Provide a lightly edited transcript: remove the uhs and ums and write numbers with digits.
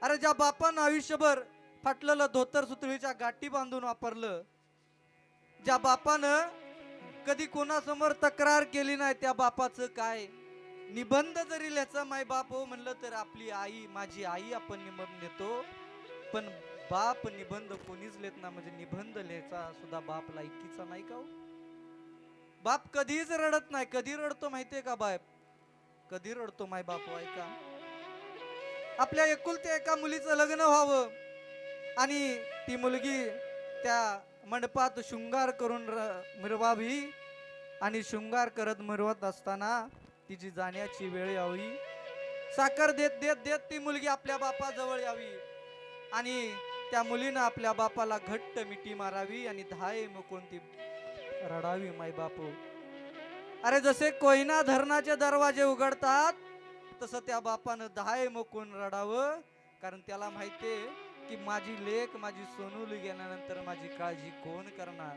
अरे ज्या बापानं आयुष्यभर फाटलेलं धोतर सुतळीच्या गाठी बांधून वापरलं, ज्या बापानं कधी कोणासमोर तक्रार केली नाही, त्या बापाचं काय निबंध जरी लिहायचा माय बाप हो म्हणलं तर आपली आई, माझी आई आपण निबंध देतो, पण बाप निबंध कोणीच लिहित ना, म्हणजे निबंध लिहायचा सुद्धा बाप लायकीचा नाही का हो? बाप कधीच रडत नाही. कधी रडतो माहितीये का बाप? कधी रडतो माय बाप ऐका, आपल्या एकुलत्या एका मुलीचं लग्न व्हावं आणि ती मुलगी त्या मंडपात शृंगार करून मिरवावी, आणि शृंगार करत मिरवत असताना तिची जाण्याची वेळ यावी, साखर देत देत देत ती मुलगी आपल्या बापाजवळ यावी आणि त्या मुलीनं आपल्या बापाला घट्ट मिठी मारावी आणि धाय मुकून ती रडावी माय बापू. अरे जसे कोयना धरणाचे दरवाजे उघडतात, तसं त्या बापानं धाय मोकून रडावं, कारण त्याला माहितीये की माझी लेक, माझी सोनूली गेल्यानंतर माझी काळजी कोण करणार.